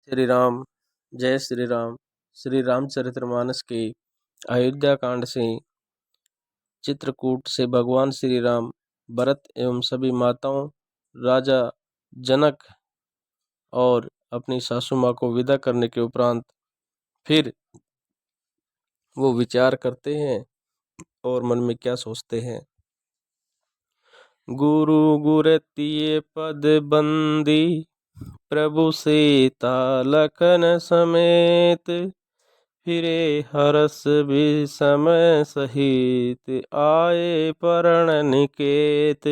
श्री राम। जय श्री राम। श्री रामचरितमानस के अयोध्या कांड से चित्रकूट से भगवान श्री राम भरत एवं सभी माताओं, राजा जनक और अपनी सासू माँ को विदा करने के उपरांत फिर वो विचार करते हैं और मन में क्या सोचते हैं। गुरु गुरतिये पद बंदी, प्रभु सीता लखन समेत, फिरे हरस भी समय सहित, आए परण निकेत।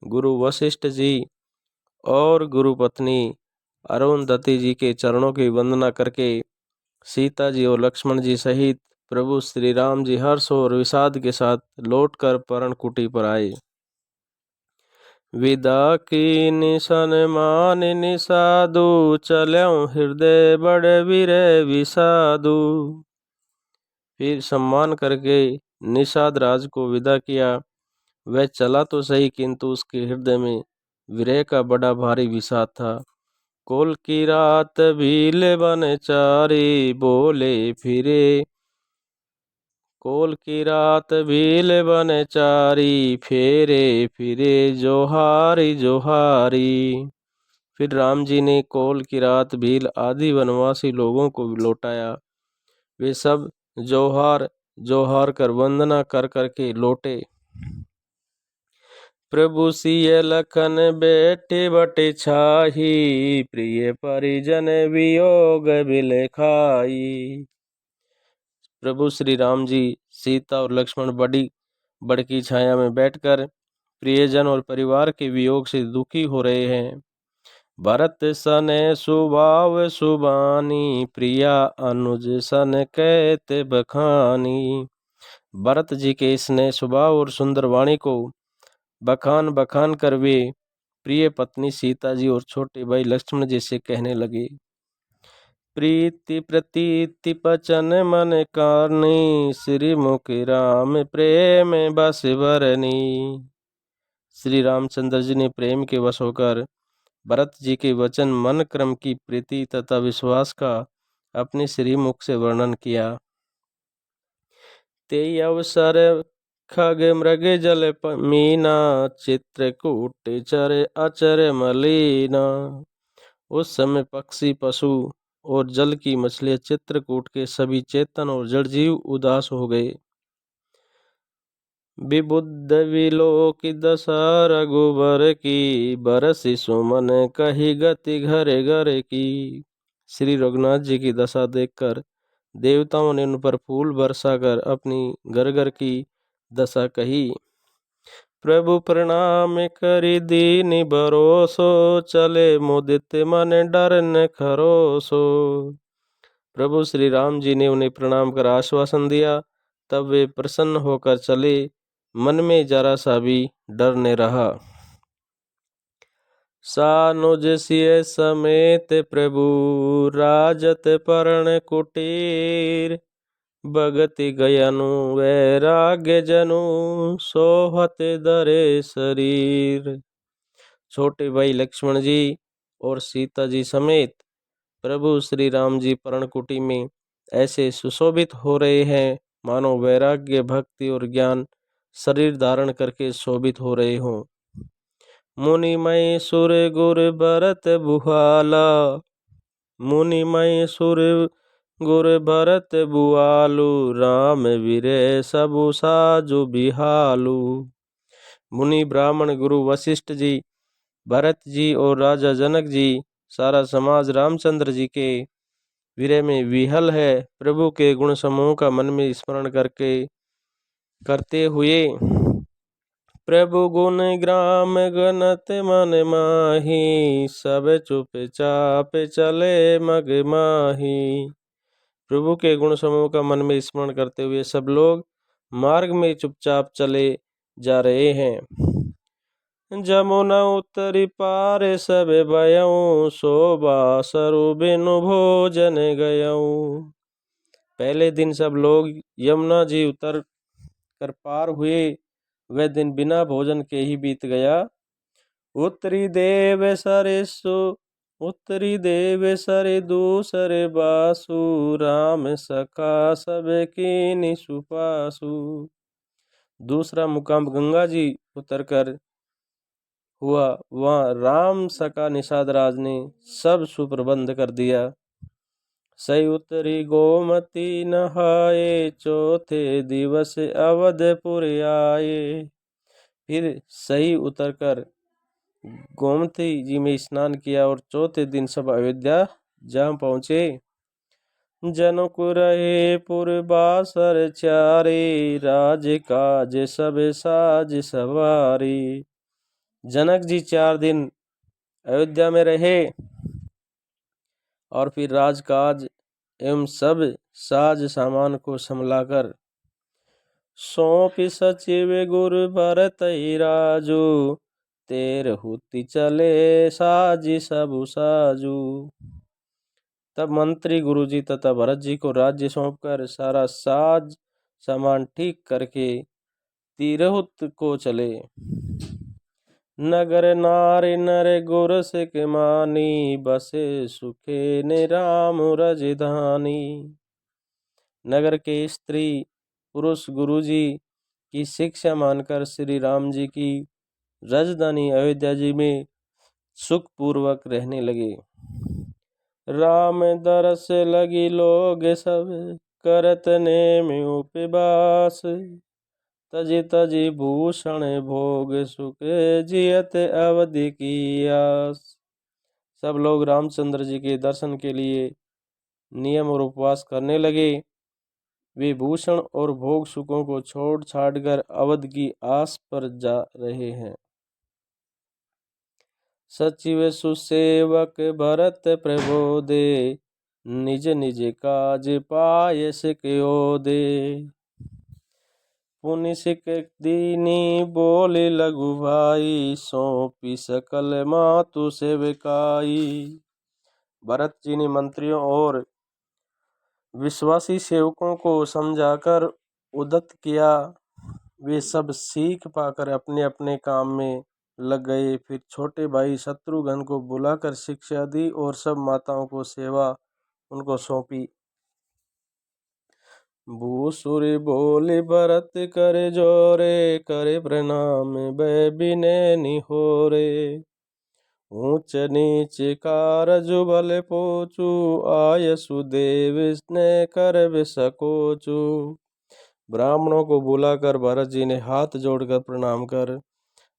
गुरु वशिष्ठ जी और गुरु पत्नी अरुंधति जी के चरणों की वंदना करके सीता जी और लक्ष्मण जी सहित प्रभु श्री राम जी हर्ष और विषाद के साथ लौटकर परण कुटी पर आए। विदा की निशन मान निषादु, चल्यों हृदय बड़े वीरे विषादु। फिर सम्मान करके निषाद राज को विदा किया। वह चला तो सही, किंतु उसके हृदय में विरह का बड़ा भारी विषाद था। कोल की रात भील बन चारी, बोले फिरे। कोल की रात भील बन चारी, फेरे फिरे जोहारी जोहारी। फिर राम जी ने कोल की रात भील आदि वनवासी लोगों को लौटाया। वे सब जोहार जोहार कर वंदना कर करके लौटे। प्रभु सिय लखन बैठे बटे छाही, प्रिय परिजन वियोग बिल खाई। प्रभु श्री राम जी सीता और लक्ष्मण बड़की छाया में बैठकर प्रियजन और परिवार के वियोग से दुखी हो रहे हैं। भरत सन सुभाव सुबानी, प्रिया अनुज सन कहते बखानी। भरत जी के स्नेह स्वभाव और सुंदर वाणी को बखान बखान कर वे प्रिय पत्नी सीता जी और छोटे भाई लक्ष्मण जी से कहने लगे। प्रीति प्रतीति पचन मन कारणी, श्री मुख राम प्रेम बस भरनी। श्री रामचंद्र जी ने प्रेम के वश होकर भरत जी के वचन मन क्रम की प्रीति तथा विश्वास का अपने श्री मुख से वर्णन किया। ते अवसर खग मृग जल मीना, चित्रकूट चर अचर मलीना। उस समय पक्षी पशु और जल की मछलियां चित्रकूट के सभी चेतन और जड़ जीव उदास हो गए। विबुद्ध विलोक दशा रघुबर की, बरसि सुमन कही गति घर घर की। श्री रघुनाथ जी की दशा देखकर देवताओं ने उन पर फूल बरसाकर अपनी घर घर की दशा कही। प्रभु प्रणाम करि दीन भरोसो, चले मुदित मन डर न खरोसो। प्रभु श्री राम जी ने उन्हें प्रणाम कर आश्वासन दिया। तब वे प्रसन्न होकर चले, मन में जरा सा भी डर न रहा। सानुज सिय समेत प्रभु, राजत परण कुटीर। भगति गयनु वैराग्य जनु, सोहत दरे शरीर। छोटे भाई लक्ष्मण जी और सीता जी समेत प्रभु श्री राम जी पर्णकुटी में ऐसे सुशोभित हो रहे हैं मानो वैराग्य भक्ति और ज्ञान शरीर धारण करके शोभित हो रहे हों। मुनिमय सुर गुर भरत बुहाला, मुनिमय सुर गुर भरत बुआलु, राम विरह सबु साजु बिहालु। मुनि ब्राह्मण गुरु वशिष्ठ जी, भरत जी और राजा जनक जी, सारा समाज रामचंद्र जी के विरह में विहल है। प्रभु के गुण समूह का मन में स्मरण करते हुए प्रभु गुण ग्राम गणत मन माही, सब चुप चाप चले मग माही। प्रभु के गुण समूह का मन में स्मरण करते हुए सब लोग मार्ग में चुपचाप चले जा रहे हैं। जमुना उत्तरी पार सब भयऊ, शोभा सरु बिनु भोजन गयऊ। पहले दिन सब लोग यमुना जी उतर कर पार हुए। वह दिन बिना भोजन के ही बीत गया। उत्तरी देव सरिसु उत्तरी देव सरे दूसरे बासु, राम सखा सब कीनि सुपासु। दूसरा मुकाम गंगा जी उतरकर हुआ, वहाँ राम सखा निषाद राज ने सब सुप्रबंध कर दिया। सही उतरी गोमती नहाए, चौथे दिवस अवधपुर आए। फिर सही उतरकर गोमती जी में स्नान किया और चौथे दिन सब अयोध्या जा पहुँचे। जनक रहे पुरबासर चारे, राज काज सब साज सवारी। जनक जी 4 दिन अयोध्या में रहे और फिर राजकाज एवं सब साज सामान को संभलाकर सौंपी सचिव गुरु भरत राजू, तेरहुति चले साजी सबु साजू। तब मंत्री गुरुजी तथा भरत जी को राज्य सौंपकर सारा साज सामान ठीक करके तिरहुत को चले। नगर नारी नर गुर सिख मानी, बसे सुखे निराम रजधानी। नगर के स्त्री पुरुष गुरुजी की शिक्षा मानकर श्री राम जी की राजधानी अयोध्या जी में सुख पूर्वक रहने लगे। राम दरस लगी लोग सब, करत नेम उपवास। तजी तजी भूषण भोग सुख, जियत अवधि की आस। सब लोग रामचंद्र जी के दर्शन के लिए नियम और उपवास करने लगे। वे भूषण और भोग सुखों को छोड़ छाड़ कर अवध की आस पर जा रहे हैं। सचिव सुसेवक भरत प्रबोधे, निज निज काज पाय सिक्यो दे। पुनि सिक दीनी बोले लघु भाई, सौंपी सकल मातु सेवकाई। भरत जी ने मंत्रियों और विश्वासी सेवकों को समझाकर उद्यत किया। वे सब सीख पाकर अपने अपने काम में लग गए। फिर छोटे भाई शत्रुघ्न को बुलाकर शिक्षा दी और सब माताओं को सेवा उनको सौंपी। भूसुरी बोले भरत करे जोरे, करे प्रणाम बै बिनय निहोरे। ऊंच नीच कारज भले पोचू, आय सुदेव स्नेह कर सकोचू। ब्राह्मणों को बुलाकर भरत जी ने हाथ जोड़कर प्रणाम कर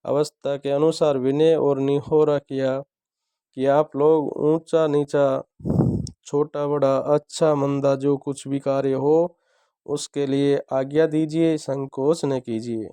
अवस्था के अनुसार विनय और निहोरा किया कि आप लोग ऊंचा नीचा छोटा बड़ा अच्छा मंदा जो कुछ भी कार्य हो उसके लिए आज्ञा दीजिए, संकोच न कीजिए।